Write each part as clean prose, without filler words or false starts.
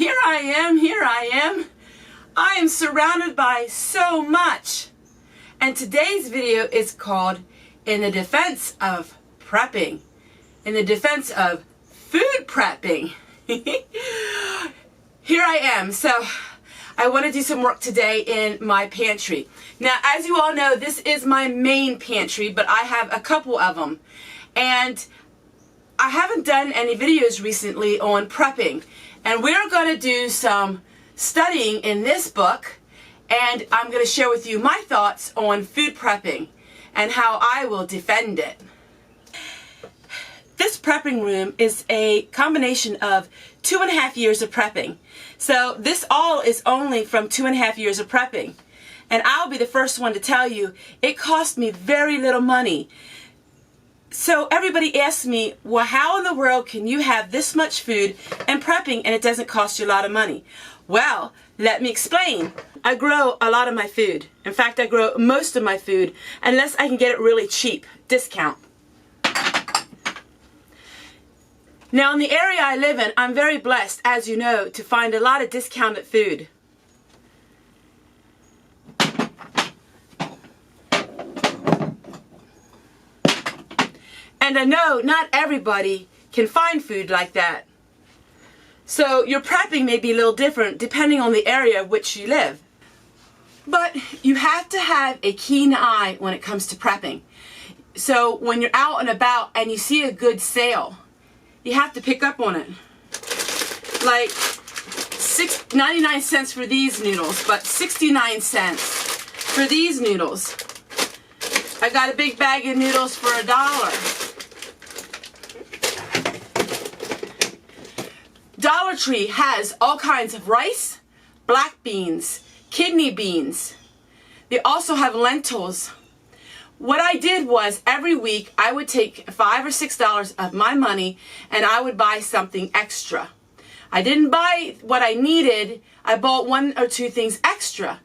Here I am, here I am. I am surrounded by so much. And today's video is called In the Defense of Prepping. In the defense of food prepping. Here I am. So I want to do some work today in my pantry. Now, as you all know, this is my main pantry, but I have a couple of them. And I haven't done any videos recently on prepping. And we're going to do some studying in this book, and I'm going to share with you my thoughts on food prepping and how I will defend it. This prepping room is a combination of 2.5 years of prepping. So this all is only from 2.5 years of prepping. And I'll be the first one to tell you, it cost me very little money. So everybody asks me, well, how in the world can you have this much food and prepping and it doesn't cost you a lot of money? Well, let me explain. I grow a lot of my food. In fact, I grow most of my food unless I can get it really cheap, discount. Now, in the area I live in, I'm very blessed, as you know, to find a lot of discounted food. And I know not everybody can find food like that. So your prepping may be a little different depending on the area in which you live. But you have to have a keen eye when it comes to prepping. So when you're out and about and you see a good sale, you have to pick up on it. Like 99 cents for these noodles, but 69 cents for these noodles. I got a big bag of noodles for $1. Dollar Tree has all kinds of rice, black beans, kidney beans. They also have lentils. What I did was every week I would take $5 or $6 of my money and I would buy something extra. I didn't buy what I needed. I bought 1 or 2 things extra.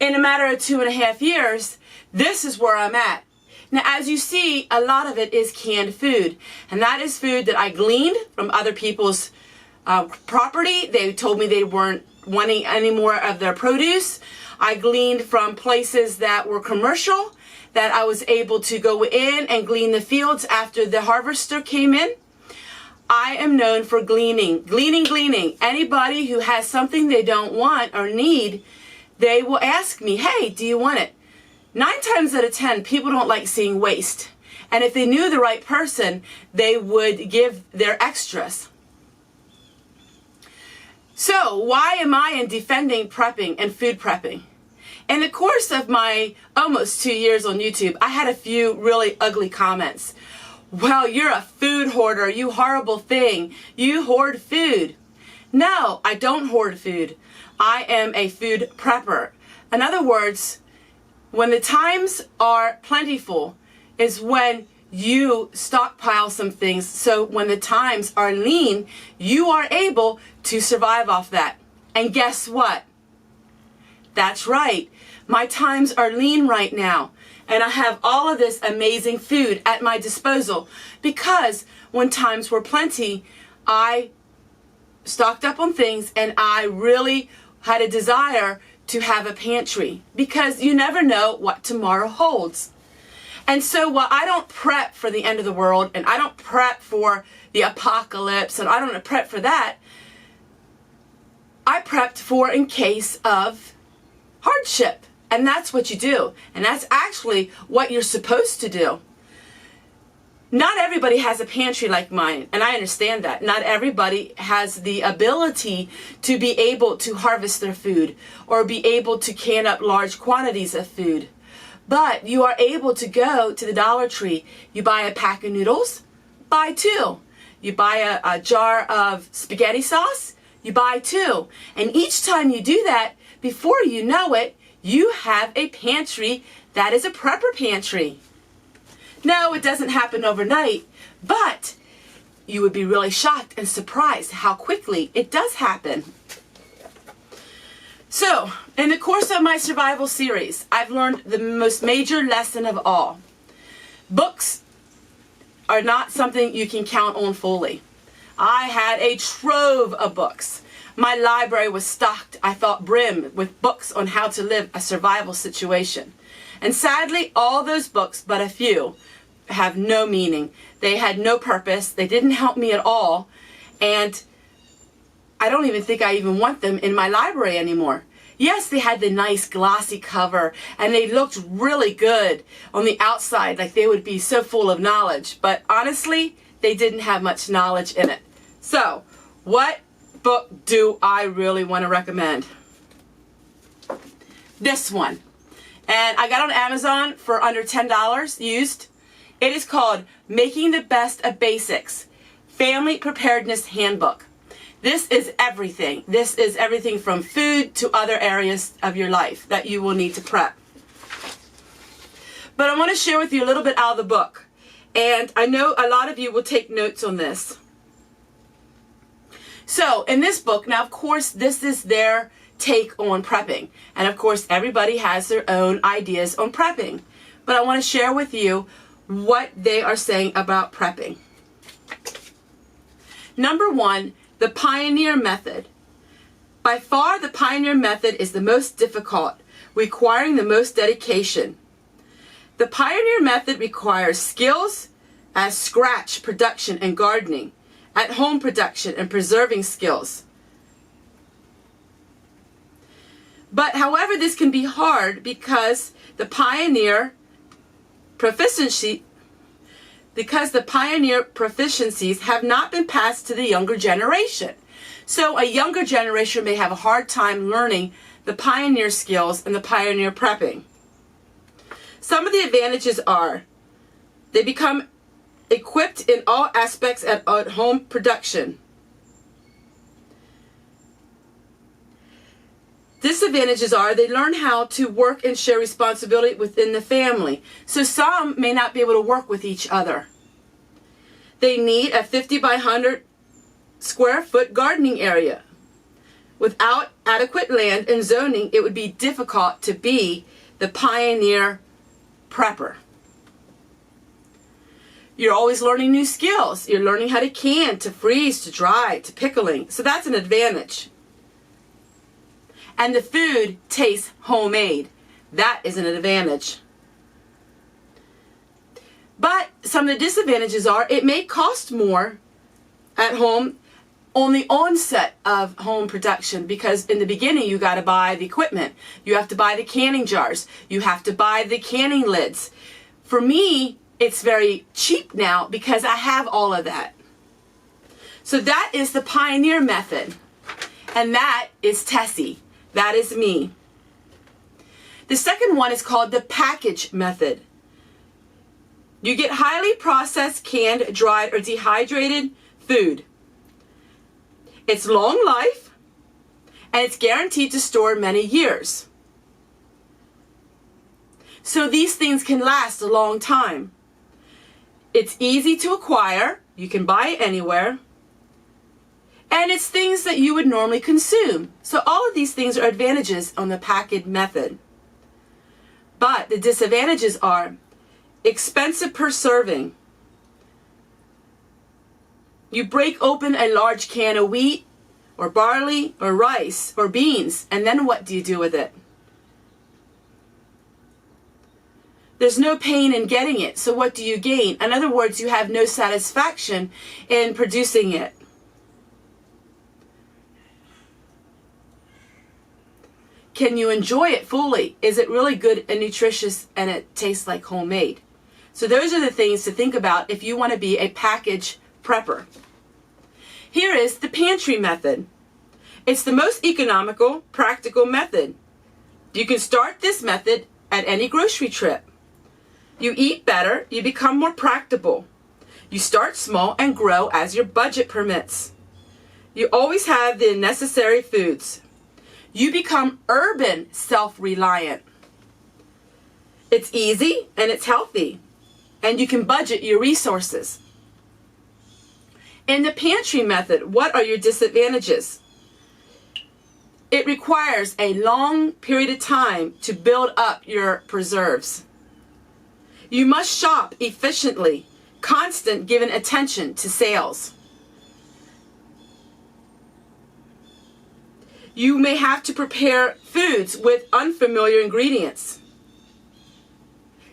In a matter of 2.5 years, this is where I'm at. Now, as you see, a lot of it is canned food. And that is food that I gleaned from other people's property. They told me they weren't wanting any more of their produce. I gleaned from places that were commercial, that I was able to go in and glean the fields after the harvester came in. I am known for gleaning. Gleaning. Anybody who has something they don't want or need, they will ask me, hey, do you want it? 9 times out of 10, people don't like seeing waste. And if they knew the right person, they would give their extras. So why am I in defending prepping and food prepping? In the course of my almost 2 years on YouTube, I had a few really ugly comments. Well, you're a food hoarder, you horrible thing. You hoard food. No, I don't hoard food. I am a food prepper. In other words, when the times are plentiful is when you stockpile some things, so when the times are lean, you are able to survive off that. And guess what? That's right. My times are lean right now. And I have all of this amazing food at my disposal because when times were plenty, I stocked up on things and I really had a desire to have a pantry because you never know what tomorrow holds. And so while I don't prep for the end of the world and I don't prep for the apocalypse and I don't prep for that, I prepped for in case of hardship. And that's what you do. And that's actually what you're supposed to do. Not everybody has a pantry like mine, and I understand that. Not everybody has the ability to be able to harvest their food or be able to can up large quantities of food. But you are able to go to the Dollar Tree. You buy a pack of noodles, buy 2. You buy a jar of spaghetti sauce, you buy 2. And each time you do that, before you know it, you have a pantry that is a prepper pantry. No, it doesn't happen overnight, but you would be really shocked and surprised how quickly it does happen. So, in the course of my survival series, I've learned the most major lesson of all. Books are not something you can count on fully. I had a trove of books. My library was stocked, I thought, brim with books on how to live a survival situation. And sadly, all those books, but a few, have no meaning. They had no purpose. They didn't help me at all. And I don't even think I even want them in my library anymore. Yes, they had the nice glossy cover and they looked really good on the outside, like they would be so full of knowledge. But honestly, they didn't have much knowledge in it. So, what book do I really want to recommend? This one. And I got it on Amazon for under $10 used. It is called Making the Best of Basics, Family Preparedness Handbook. This is everything. This is everything from food to other areas of your life that you will need to prep. But I want to share with you a little bit out of the book. And I know a lot of you will take notes on this. So in this book, now of course this is their take on prepping. And of course everybody has their own ideas on prepping. But I want to share with you what they are saying about prepping. Number one, the Pioneer Method. By far the Pioneer Method is the most difficult, requiring the most dedication. The Pioneer Method requires skills as scratch production and gardening, at-home production and preserving skills. But however, this can be hard because the Pioneer proficiencies have not been passed to the younger generation. So a younger generation may have a hard time learning the Pioneer skills and the Pioneer prepping. Some of the advantages are they become equipped in all aspects at home production. Disadvantages are they learn how to work and share responsibility within the family. So some may not be able to work with each other. They need a 50 by 100 square foot gardening area. Without adequate land and zoning, it would be difficult to be the Pioneer prepper. You're always learning new skills. You're learning how to can, to freeze, to dry, to pickling. So that's an advantage. And the food tastes homemade. That is an advantage. But some of the disadvantages are it may cost more at home on the onset of home production, because in the beginning you got to buy the equipment. You have to buy the canning jars. You have to buy the canning lids. For me, it's very cheap now because I have all of that. So that is the Pioneer Method. And that is Tessie. That is me. The second one is called the Package Method. You get highly processed, canned, dried, or dehydrated food. It's long life, and it's guaranteed to store many years. So these things can last a long time. It's easy to acquire. You can buy it anywhere. And it's things that you would normally consume. So all of these things are advantages on the Package Method. But the disadvantages are expensive per serving. You break open a large can of wheat or barley or rice or beans, and then what do you do with it? There's no pain in getting it, so what do you gain? In other words, you have no satisfaction in producing it. Can you enjoy it fully? Is it really good and nutritious and it tastes like homemade? So those are the things to think about if you want to be a package prepper. Here is the Pantry Method. It's the most economical, practical method. You can start this method at any grocery trip. You eat better, you become more practical. You start small and grow as your budget permits. You always have the necessary foods. You become urban self-reliant. It's easy and it's healthy, and you can budget your resources. In the Pantry Method, what are your disadvantages? It requires a long period of time to build up your preserves. You must shop efficiently, constant given attention to sales. You may have to prepare foods with unfamiliar ingredients.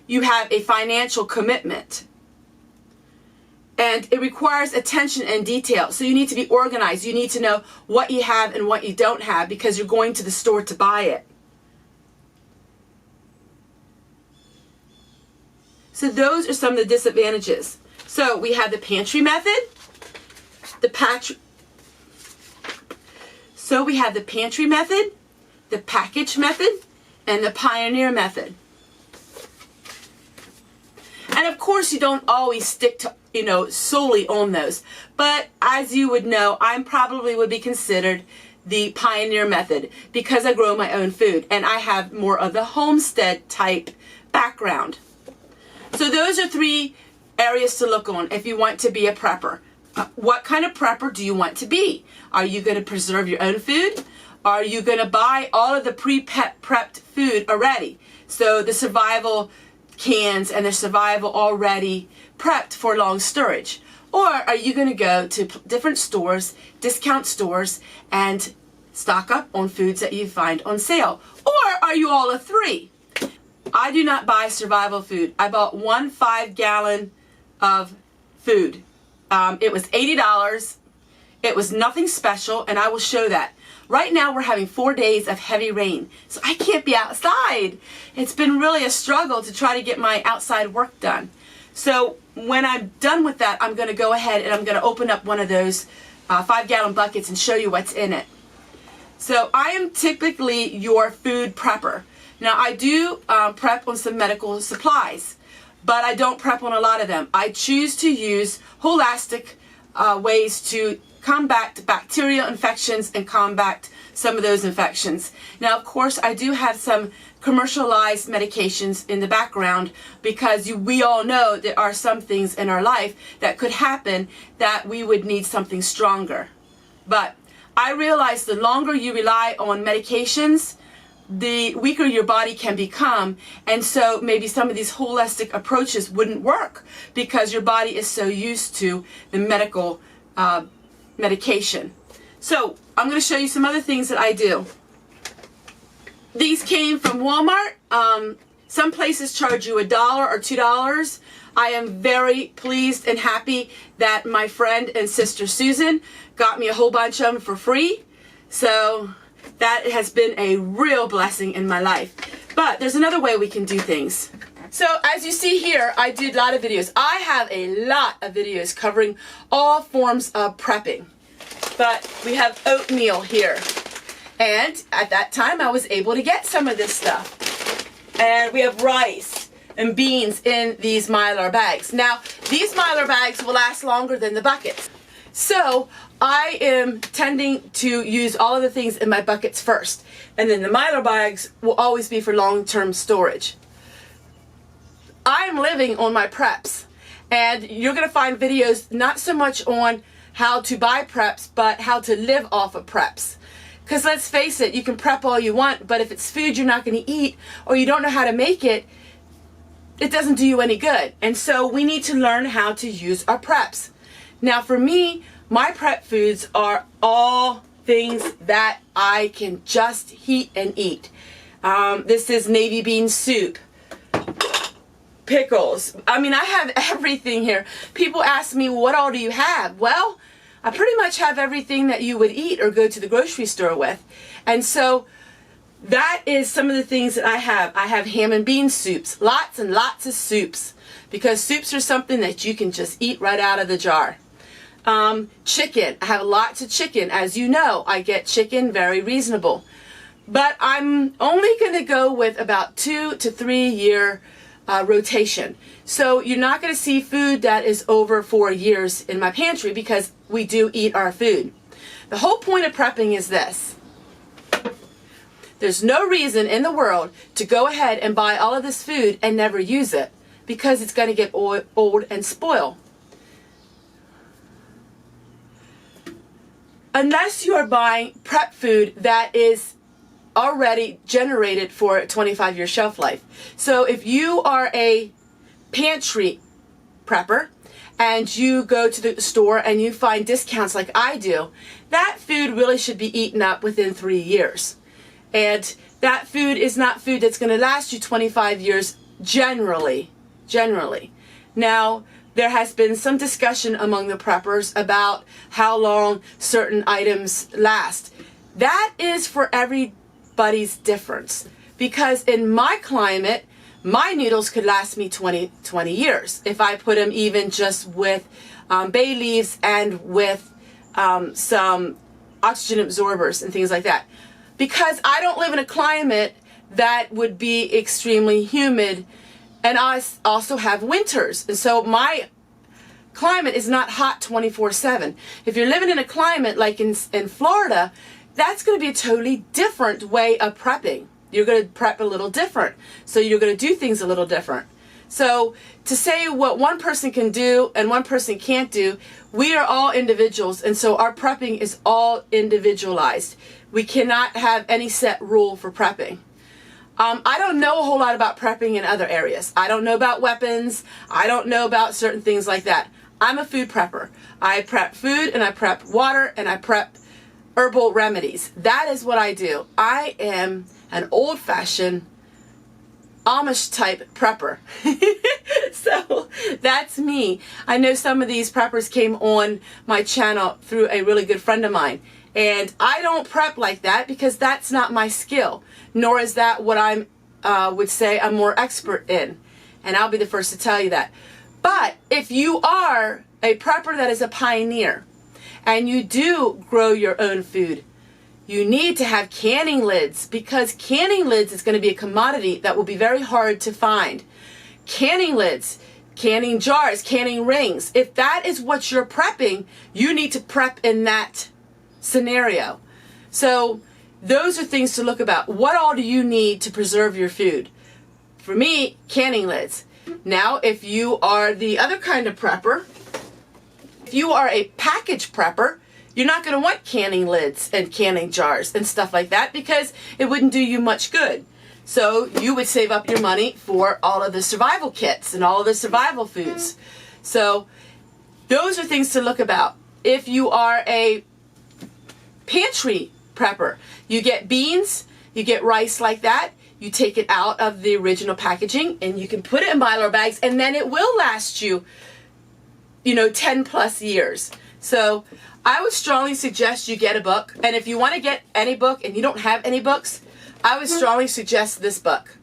You have a financial commitment. And it requires attention and detail. So you need to be organized. You need to know what you have and what you don't have because you're going to the store to buy it. So those are some of the disadvantages. So we have the pantry method, the package method, the package method, and the pioneer method. And of course, you don't always stick to, solely on those. But as you would know, I probably would be considered the pioneer method because I grow my own food and I have more of the homestead type background. So those are 3 areas to look on if you want to be a prepper. What kind of prepper do you want to be? Are you going to preserve your own food? Are you going to buy all of the prepped food already? So the survival cans and the survival already prepped for long storage. Or are you going to go to different stores, discount stores, and stock up on foods that you find on sale? Or are you all of 3? I do not buy survival food. I bought 1 5-gallon of food. It was $80. It was nothing special, and I will show that. Right now we're having 4 days of heavy rain, so I can't be outside. It's been really a struggle to try to get my outside work done. So when I'm done with that, I'm going to go ahead and I'm going to open up one of those 5-gallon buckets and show you what's in it. So I am typically your food prepper. Now I do prep on some medical supplies, but I don't prep on a lot of them. I choose to use holistic ways to combat bacterial infections and combat some of those infections. Now, of course, I do have some commercialized medications in the background because we all know there are some things in our life that could happen that we would need something stronger. But I realize the longer you rely on medications, the weaker your body can become, and so maybe some of these holistic approaches wouldn't work because your body is so used to the medical medication. So I'm going to show you some other things that I do. These came from Walmart. Some places charge you $1 or $2. I am very pleased and happy that my friend and sister Susan got me a whole bunch of them for free. So that has been a real blessing in my life. But there's another way we can do things. So as you see here, I did a lot of videos. I have a lot of videos covering all forms of prepping. But we have oatmeal here. And at that time, I was able to get some of this stuff. And we have rice and beans in these Mylar bags. Now, these Mylar bags will last longer than the buckets. So I am tending to use all of the things in my buckets first. And then the Mylar bags will always be for long-term storage. I'm living on my preps. And you're going to find videos not so much on how to buy preps, but how to live off of preps. Because let's face it, you can prep all you want, but if it's food you're not going to eat or you don't know how to make it, it doesn't do you any good. And so we need to learn how to use our preps. Now for me, my prep foods are all things that I can just heat and eat. This is navy bean soup, pickles. I mean, I have everything here. People ask me, what all do you have? Well, I pretty much have everything that you would eat or go to the grocery store with. And so that is some of the things that I have. I have ham and bean soups, lots and lots of soups, because soups are something that you can just eat right out of the jar. Chicken, I have lots of chicken. As you know, I get chicken very reasonable. But I'm only going to go with about 2 to 3 year rotation. So you're not going to see food that is over 4 years in my pantry because we do eat our food. The whole point of prepping is this. There's no reason in the world to go ahead and buy all of this food and never use it because it's going to get old and spoil. Unless you are buying prep food that is already generated for a 25-year shelf life. So if you are a pantry prepper and you go to the store and you find discounts like I do, that food really should be eaten up within 3 years. And that food is not food that's going to last you 25 years generally. Now, there has been some discussion among the preppers about how long certain items last. That is for everybody's difference. Because in my climate, my noodles could last me 20 years if I put them even just with bay leaves and with some oxygen absorbers and things like that. Because I don't live in a climate that would be extremely humid, and I also have winters. And so my climate is not hot 24/7. If you're living in a climate like in Florida, that's going to be a totally different way of prepping. You're going to prep a little different. So you're going to do things a little different. So to say what one person can do and one person can't do, we are all individuals, and so our prepping is all individualized. We cannot have any set rule for prepping. I don't know a whole lot about prepping in other areas. I don't know about weapons. I don't know about certain things like that. I'm a food prepper. I prep food, and I prep water, and I prep herbal remedies. That is what I do. I am an old-fashioned Amish type prepper. So that's me. I know some of these preppers came on my channel through a really good friend of mine, and I don't prep like that because that's not my skill, nor is that what I would say I'm more expert in, and I'll be the first to tell you that. But if you are a prepper that is a pioneer and you do grow your own food, you need to have canning lids, because canning lids is going to be a commodity that will be very hard to find. Canning lids, canning jars, canning rings. If that is what you're prepping, you need to prep in that scenario. So those are things to look about. What all do you need to preserve your food? For me, canning lids. Now, if you are the other kind of prepper, if you are a package prepper, you're not going to want canning lids and canning jars and stuff like that because it wouldn't do you much good. So you would save up your money for all of the survival kits and all of the survival foods. So those are things to look about. If you are a pantry prepper, you get beans, you get rice like that, you take it out of the original packaging and you can put it in Mylar bags, and then it will last you, 10 plus years. So I would strongly suggest you get a book. And if you want to get any book and you don't have any books, I would strongly suggest this book.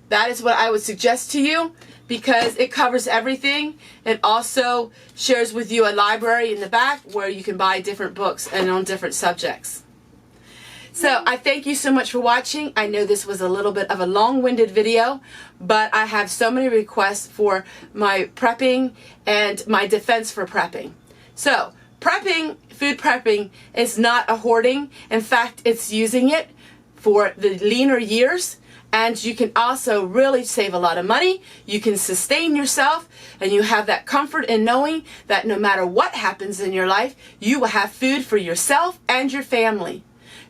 That is what I would suggest to you because it covers everything. It also shares with you a library in the back where you can buy different books and on different subjects. So I thank you so much for watching. I know this was a little bit of a long-winded video, but I have so many requests for my prepping and my defense for prepping. So prepping, food prepping is not a hoarding. In fact, it's using it for the leaner years, and you can also really save a lot of money. You can sustain yourself, and you have that comfort in knowing that no matter what happens in your life, you will have food for yourself and your family.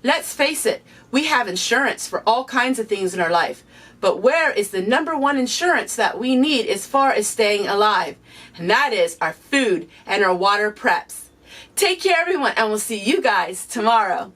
Let's face it, we have insurance for all kinds of things in our life, but where is the #1 insurance that we need as far as staying alive? And that is our food and our water preps. Take care, everyone, and we'll see you guys tomorrow.